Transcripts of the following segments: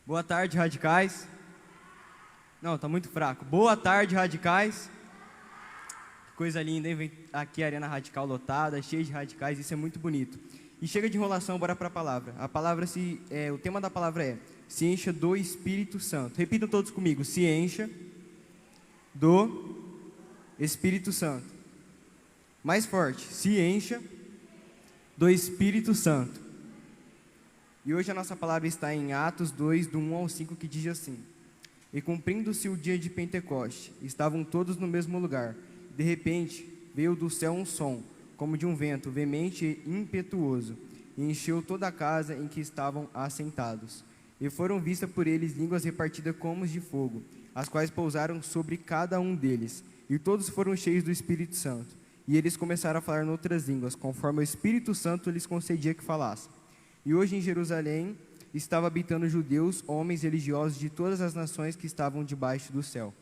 Boa tarde, radicais. Não, tá muito fraco. Boa tarde, radicais. Que coisa linda, hein? Vem aqui a Arena Radical lotada, cheia de radicais, isso é muito bonito. E chega de enrolação, bora para a palavra. O tema da palavra é: se encha do Espírito Santo. Repitam todos comigo: se encha do Espírito Santo. Mais forte: se encha do Espírito Santo. E hoje a nossa palavra está em Atos 2, do 1 ao 5, que diz assim: E cumprindo-se o dia de Pentecoste, estavam todos no mesmo lugar. De repente, veio do céu um som, como de um vento veemente e impetuoso, e encheu toda a casa em que estavam assentados. E foram vistas por eles línguas repartidas como de fogo, as quais pousaram sobre cada um deles. E todos foram cheios do Espírito Santo. E eles começaram a falar em outras línguas, conforme o Espírito Santo lhes concedia que falassem. E hoje em Jerusalém estava habitando judeus, homens religiosos de todas as nações que estavam debaixo do céu.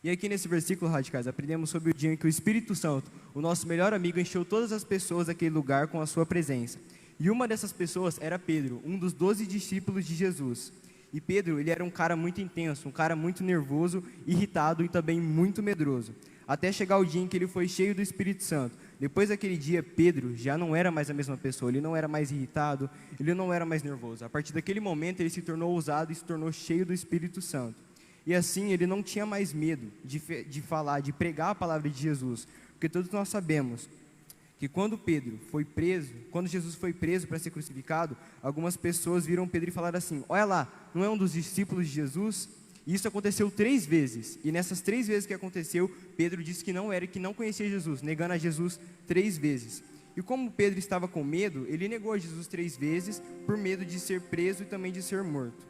E aqui nesse versículo, radicais, aprendemos sobre o dia em que o Espírito Santo, o nosso melhor amigo, encheu todas as pessoas daquele lugar com a sua presença. E uma dessas pessoas era Pedro, um dos 12 discípulos de Jesus. E Pedro, ele era um cara muito intenso, um cara muito nervoso, irritado e também muito medroso. Até chegar o dia em que ele foi cheio do Espírito Santo. Depois daquele dia, Pedro já não era mais a mesma pessoa, ele não era mais irritado, ele não era mais nervoso. A partir daquele momento, ele se tornou ousado e se tornou cheio do Espírito Santo. E assim, ele não tinha mais medo de falar, de pregar a palavra de Jesus. Porque todos nós sabemos que quando Jesus foi preso para ser crucificado, algumas pessoas viram Pedro e falaram assim: olha lá, não é um dos discípulos de Jesus? E isso aconteceu 3 vezes, e nessas 3 vezes que aconteceu, Pedro disse que não era, que não conhecia Jesus, negando a Jesus 3 vezes. E como Pedro estava com medo, ele negou a Jesus 3 vezes, por medo de ser preso e também de ser morto.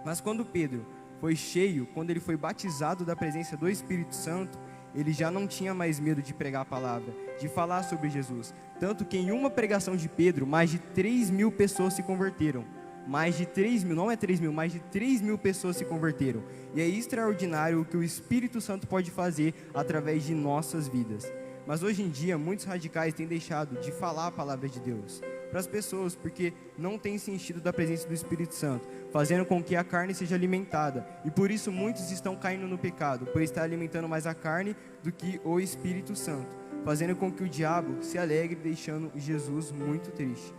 Mas quando Pedro foi cheio, quando ele foi batizado da presença do Espírito Santo, ele já não tinha mais medo de pregar a palavra, de falar sobre Jesus. Tanto que em uma pregação de Pedro, mais de 3.000 pessoas se converteram. Mais de 3.000, não é 3.000, mais de 3.000 pessoas se converteram. E é extraordinário o que o Espírito Santo pode fazer através de nossas vidas. Mas hoje em dia, muitos radicais têm deixado de falar a palavra de Deus para as pessoas, porque não têm se enchido da presença do Espírito Santo, fazendo com que a carne seja alimentada. E por isso muitos estão caindo no pecado, por estar alimentando mais a carne do que o Espírito Santo, fazendo com que o diabo se alegre, deixando Jesus muito triste.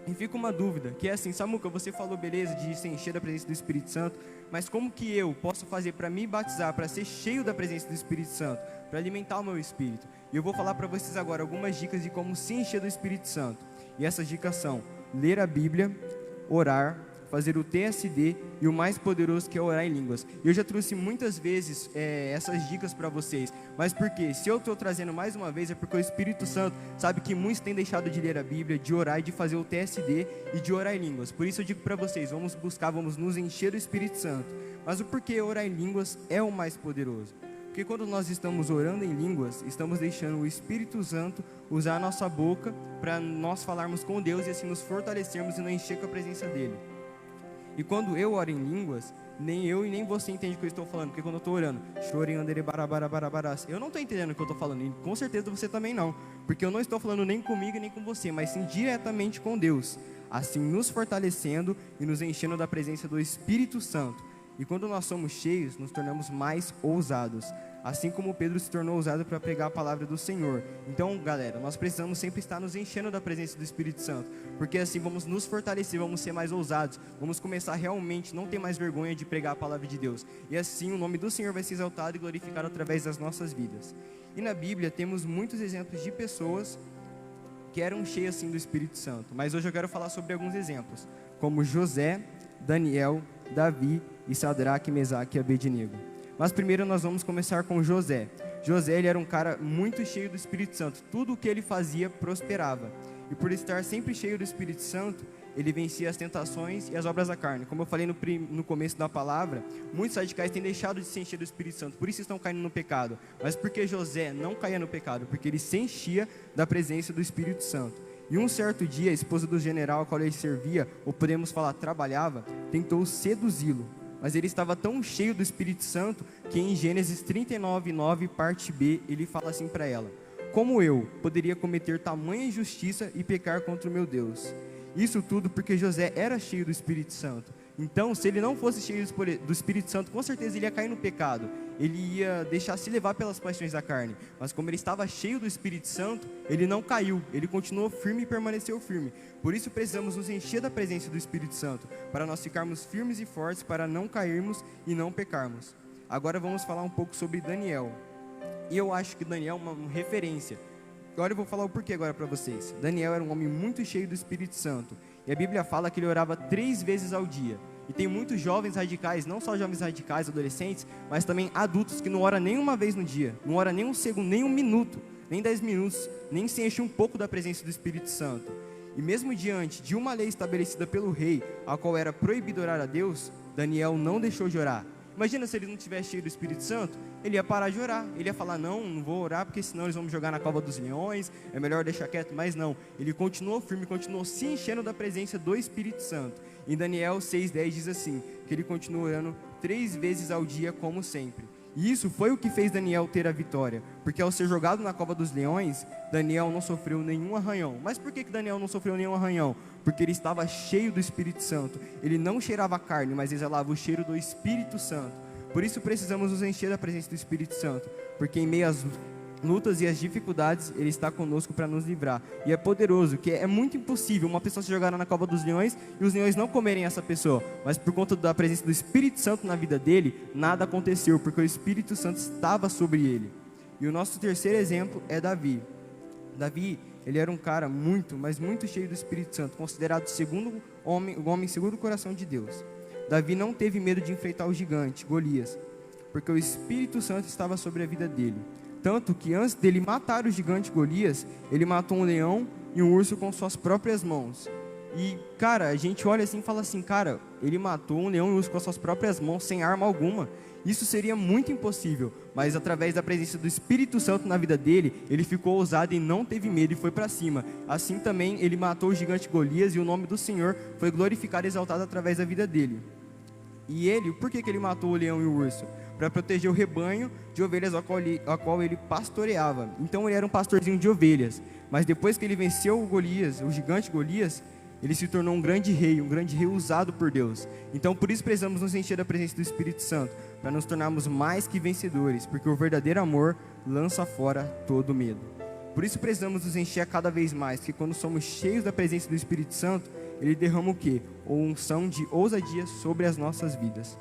E fica uma dúvida, que é assim: Samuca, você falou beleza de se encher da presença do Espírito Santo, mas como que eu posso fazer para me batizar, para ser cheio da presença do Espírito Santo, para alimentar o meu espírito? E eu vou falar para vocês agora algumas dicas de como se encher do Espírito Santo. E essas dicas são: ler a Bíblia, orar, fazer o TSD e o mais poderoso, que é orar em línguas. Eu já trouxe muitas vezes essas dicas para vocês, mas por quê? Se eu estou trazendo mais uma vez, é porque o Espírito Santo sabe que muitos têm deixado de ler a Bíblia, de orar e de fazer o TSD e de orar em línguas. Por isso eu digo para vocês: vamos nos encher do Espírito Santo. Mas o porquê orar em línguas é o mais poderoso? Porque quando nós estamos orando em línguas, estamos deixando o Espírito Santo usar a nossa boca para nós falarmos com Deus e assim nos fortalecermos e não encher com a presença dEle. E quando eu oro em línguas, nem eu e nem você entende o que eu estou falando. Porque quando eu estou orando, eu não estou entendendo o que eu estou falando. E com certeza você também não. Porque eu não estou falando nem comigo nem com você, mas sim diretamente com Deus. Assim nos fortalecendo e nos enchendo da presença do Espírito Santo. E quando nós somos cheios, nos tornamos mais ousados. Assim como Pedro se tornou ousado para pregar a palavra do Senhor. Então, galera, nós precisamos sempre estar nos enchendo da presença do Espírito Santo. Porque assim vamos nos fortalecer, vamos ser mais ousados. Vamos começar realmente, não ter mais vergonha de pregar a palavra de Deus. E assim o nome do Senhor vai ser exaltado e glorificado através das nossas vidas. E na Bíblia temos muitos exemplos de pessoas que eram cheias assim do Espírito Santo. Mas hoje eu quero falar sobre alguns exemplos, como José, Daniel, Davi e Sadraque, Mesaque e Abednego. Mas primeiro nós vamos começar com José. José, ele era um cara muito cheio do Espírito Santo. Tudo o que ele fazia prosperava. E por estar sempre cheio do Espírito Santo, ele vencia as tentações e as obras da carne. Como eu falei no começo da palavra, muitos radicais têm deixado de se encher do Espírito Santo, por isso estão caindo no pecado. Mas porque José não caía no pecado? Porque ele se enchia da presença do Espírito Santo. E um certo dia, a esposa do general ao qual ele servia, ou podemos falar trabalhava, tentou seduzi-lo. Mas ele estava tão cheio do Espírito Santo que em Gênesis 39:9, parte B, ele fala assim para ela: como eu poderia cometer tamanha injustiça e pecar contra o meu Deus? Isso tudo porque José era cheio do Espírito Santo. Então, se ele não fosse cheio do Espírito Santo, com certeza ele ia cair no pecado. Ele ia deixar se levar pelas paixões da carne. Mas como ele estava cheio do Espírito Santo, ele não caiu. Ele continuou firme e permaneceu firme. Por isso precisamos nos encher da presença do Espírito Santo, para nós ficarmos firmes e fortes, para não cairmos e não pecarmos. Agora vamos falar um pouco sobre Daniel. E eu acho que Daniel é uma referência. Agora eu vou falar o porquê agora para vocês. Daniel era um homem muito cheio do Espírito Santo. E a Bíblia fala que ele orava 3 vezes ao dia. E tem muitos jovens radicais, não só jovens radicais, adolescentes, mas também adultos que não oram nem uma vez no dia. Não oram nem um segundo, nem um minuto, nem 10 minutos, nem se enche um pouco da presença do Espírito Santo. E mesmo diante de uma lei estabelecida pelo rei, a qual era proibido orar a Deus, Daniel não deixou de orar. Imagina se ele não tivesse cheio do Espírito Santo, ele ia parar de orar, ele ia falar, não vou orar, porque senão eles vão me jogar na cova dos leões, é melhor deixar quieto, mas não, ele continuou firme, continuou se enchendo da presença do Espírito Santo. Em Daniel 6,10 diz assim, que ele continuou orando 3 vezes ao dia como sempre. E isso foi o que fez Daniel ter a vitória, porque ao ser jogado na cova dos leões, Daniel não sofreu nenhum arranhão. Mas por que Daniel não sofreu nenhum arranhão? Porque ele estava cheio do Espírito Santo. Ele não cheirava carne, mas exalava o cheiro do Espírito Santo. Por isso precisamos nos encher da presença do Espírito Santo, porque em meio às lutas e às dificuldades, Ele está conosco para nos livrar. E é poderoso, que é muito impossível uma pessoa se jogar na cova dos leões e os leões não comerem essa pessoa. Mas por conta da presença do Espírito Santo na vida dele, nada aconteceu, porque o Espírito Santo estava sobre ele. E o nosso terceiro exemplo é Davi. Davi, ele era um cara muito, mas muito cheio do Espírito Santo, considerado o homem segundo o coração de Deus. Davi não teve medo de enfrentar o gigante, Golias, porque o Espírito Santo estava sobre a vida dele. Tanto que antes dele matar o gigante Golias, ele matou um leão e um urso com suas próprias mãos. E, cara, a gente olha assim e fala assim, cara, ele matou um leão e um urso com suas próprias mãos, sem arma alguma. Isso seria muito impossível, mas através da presença do Espírito Santo na vida dele, ele ficou ousado e não teve medo e foi para cima. Assim também ele matou o gigante Golias e o nome do Senhor foi glorificado e exaltado através da vida dele. E ele, por que ele matou o leão e o urso? Para proteger o rebanho de ovelhas a qual ele pastoreava. Então ele era um pastorzinho de ovelhas. Mas depois que ele venceu o gigante Golias, ele se tornou um grande rei usado por Deus. Então por isso precisamos nos encher da presença do Espírito Santo, para nos tornarmos mais que vencedores, porque o verdadeiro amor lança fora todo medo. Por isso precisamos nos encher cada vez mais, que quando somos cheios da presença do Espírito Santo, Ele derrama o quê? Uma unção de ousadia sobre as nossas vidas.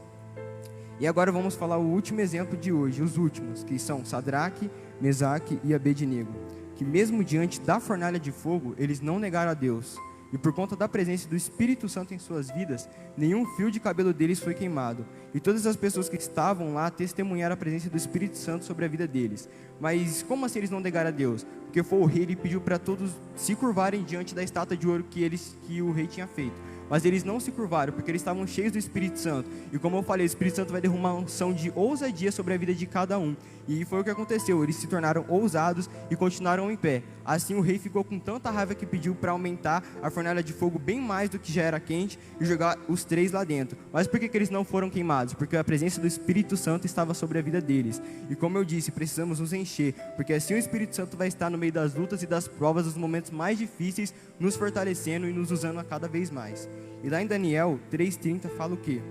E agora vamos falar o último exemplo de hoje, os últimos, que são Sadraque, Mesaque e Abednego, que mesmo diante da fornalha de fogo, eles não negaram a Deus. E por conta da presença do Espírito Santo em suas vidas, nenhum fio de cabelo deles foi queimado. E todas as pessoas que estavam lá testemunharam a presença do Espírito Santo sobre a vida deles. Mas como assim eles não negaram a Deus? Porque foi o rei, ele pediu para todos se curvarem diante da estátua de ouro que o rei tinha feito. Mas eles não se curvaram, porque eles estavam cheios do Espírito Santo. E como eu falei, o Espírito Santo vai derramar uma unção de ousadia sobre a vida de cada um. E foi o que aconteceu, eles se tornaram ousados e continuaram em pé. Assim o rei ficou com tanta raiva que pediu para aumentar a fornalha de fogo bem mais do que já era quente e jogar os 3 lá dentro. Mas por que eles não foram queimados? Porque a presença do Espírito Santo estava sobre a vida deles. E como eu disse, precisamos nos encher, porque assim o Espírito Santo vai estar no meio das lutas e das provas, dos momentos mais difíceis, nos fortalecendo e nos usando a cada vez mais. E lá em Daniel 3,30 fala o quê?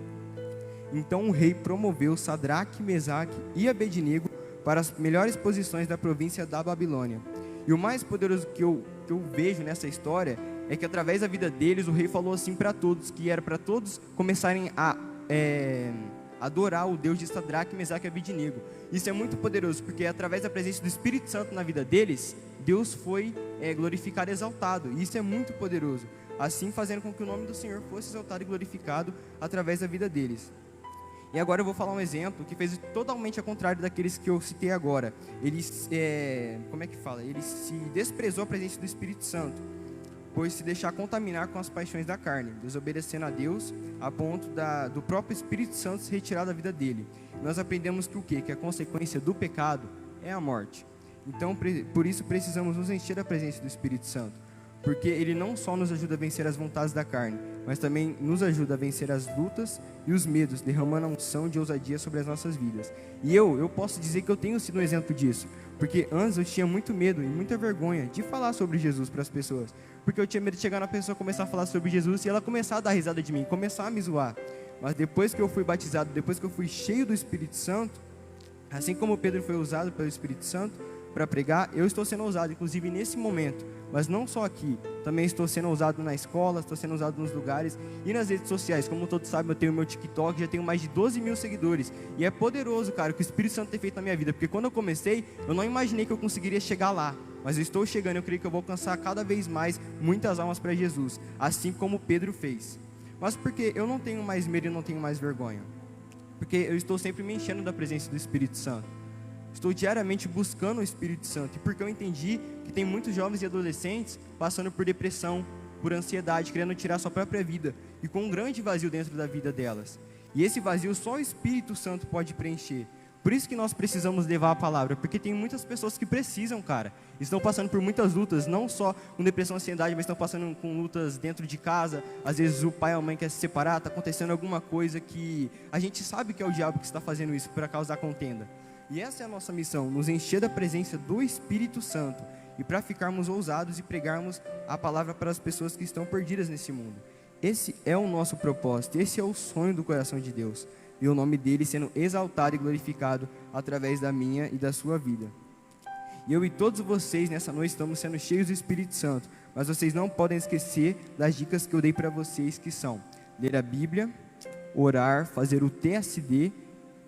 Então o rei promoveu Sadraque, Mesaque e Abednego para as melhores posições da província da Babilônia. E o mais poderoso que eu vejo nessa história é que através da vida deles o rei falou assim para todos, que era para todos começarem a adorar o Deus de Sadraque, Mesaque e Abednego. Isso é muito poderoso, porque através da presença do Espírito Santo na vida deles, Deus foi glorificado e exaltado. E isso é muito poderoso, assim fazendo com que o nome do Senhor fosse exaltado e glorificado através da vida deles. E agora eu vou falar um exemplo que fez totalmente ao contrário daqueles que eu citei agora. Ele se desprezou a presença do Espírito Santo, pois se deixar contaminar com as paixões da carne, desobedecendo a Deus, a ponto do próprio Espírito Santo se retirar da vida dele. Nós aprendemos que o quê? Que a consequência do pecado é a morte. Então, por isso precisamos nos encher da presença do Espírito Santo, porque ele não só nos ajuda a vencer as vontades da carne, mas também nos ajuda a vencer as lutas e os medos, derramando a unção de ousadia sobre as nossas vidas. E eu posso dizer que eu tenho sido um exemplo disso, porque antes eu tinha muito medo e muita vergonha de falar sobre Jesus para as pessoas, porque eu tinha medo de chegar na pessoa, começar a falar sobre Jesus e ela começar a dar risada de mim, começar a me zoar. Mas depois que eu fui batizado, depois que eu fui cheio do Espírito Santo, assim como Pedro foi usado pelo Espírito Santo para pregar, eu estou sendo usado, inclusive nesse momento, mas não só aqui, também estou sendo usado na escola, estou sendo usado nos lugares e nas redes sociais. Como todos sabem, eu tenho meu TikTok, já tenho mais de 12 mil seguidores, e é poderoso, cara, o que o Espírito Santo tem feito na minha vida, porque quando eu comecei, eu não imaginei que eu conseguiria chegar lá, mas eu estou chegando, eu creio que eu vou alcançar cada vez mais muitas almas para Jesus, assim como Pedro fez. Mas porque eu não tenho mais medo e não tenho mais vergonha? Porque eu estou sempre me enchendo da presença do Espírito Santo. Estou diariamente buscando o Espírito Santo. E porque eu entendi que tem muitos jovens e adolescentes passando por depressão, por ansiedade, querendo tirar sua própria vida, e com um grande vazio dentro da vida delas. E esse vazio só o Espírito Santo pode preencher. Por isso que nós precisamos levar a palavra, porque tem muitas pessoas que precisam, cara. Estão passando por muitas lutas, não só com depressão e ansiedade, mas estão passando com lutas dentro de casa. Às vezes o pai ou a mãe quer se separar, está acontecendo alguma coisa que a gente sabe que é o diabo que está fazendo isso para causar contenda. E essa é a nossa missão, nos encher da presença do Espírito Santo, e para ficarmos ousados e pregarmos a palavra para as pessoas que estão perdidas nesse mundo. Esse é o nosso propósito, esse é o sonho do coração de Deus, e o nome dele sendo exaltado e glorificado através da minha e da sua vida. E eu e todos vocês nessa noite estamos sendo cheios do Espírito Santo, mas vocês não podem esquecer das dicas que eu dei para vocês, que são ler a Bíblia, orar, fazer o TSD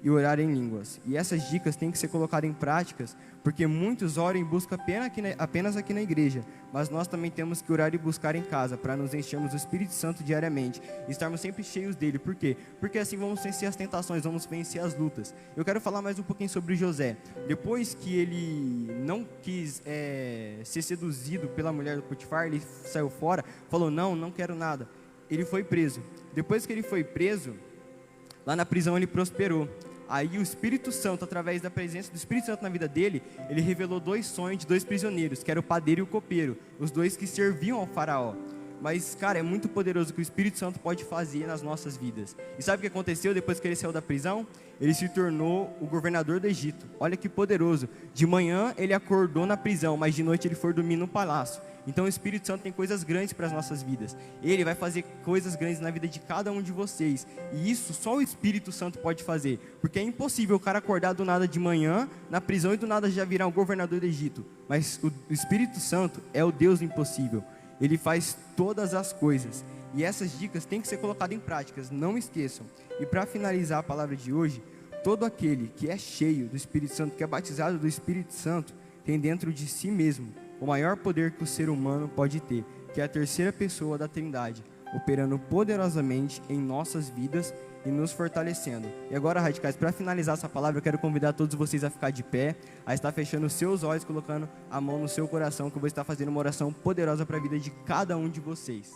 e orar em línguas. E essas dicas têm que ser colocadas em práticas, porque muitos oram e buscam apenas aqui na igreja, mas nós também temos que orar e buscar em casa, para nos enchermos do Espírito Santo diariamente, e estarmos sempre cheios dele. Por quê? Porque assim vamos vencer as tentações, vamos vencer as lutas. Eu quero falar mais um pouquinho sobre José. Depois que ele não quis ser seduzido pela mulher do Potifar, ele saiu fora, falou, não quero nada. Ele foi preso. Depois que ele foi preso, lá na prisão ele prosperou. Aí o Espírito Santo, através da presença do Espírito Santo na vida dele, ele revelou 2 sonhos de 2 prisioneiros, que era o padeiro e o copeiro, os 2 que serviam ao faraó. Mas, cara, é muito poderoso o que o Espírito Santo pode fazer nas nossas vidas. E sabe o que aconteceu depois que ele saiu da prisão? Ele se tornou o governador do Egito. Olha que poderoso. De manhã ele acordou na prisão, mas de noite ele foi dormir no palácio. Então o Espírito Santo tem coisas grandes para as nossas vidas. Ele vai fazer coisas grandes na vida de cada um de vocês. E isso só o Espírito Santo pode fazer. Porque é impossível o cara acordar do nada de manhã na prisão e do nada já virar o governador do Egito. Mas o Espírito Santo é o Deus do impossível. Ele faz todas as coisas. E essas dicas têm que ser colocadas em práticas, não esqueçam. E para finalizar a palavra de hoje, todo aquele que é cheio do Espírito Santo, que é batizado do Espírito Santo, tem dentro de si mesmo o maior poder que o ser humano pode ter, que é a terceira pessoa da Trindade, operando poderosamente em nossas vidas e nos fortalecendo. E agora, radicais, para finalizar essa palavra, eu quero convidar todos vocês a ficar de pé, a estar fechando os seus olhos, colocando a mão no seu coração, que eu vou estar fazendo uma oração poderosa para a vida de cada um de vocês.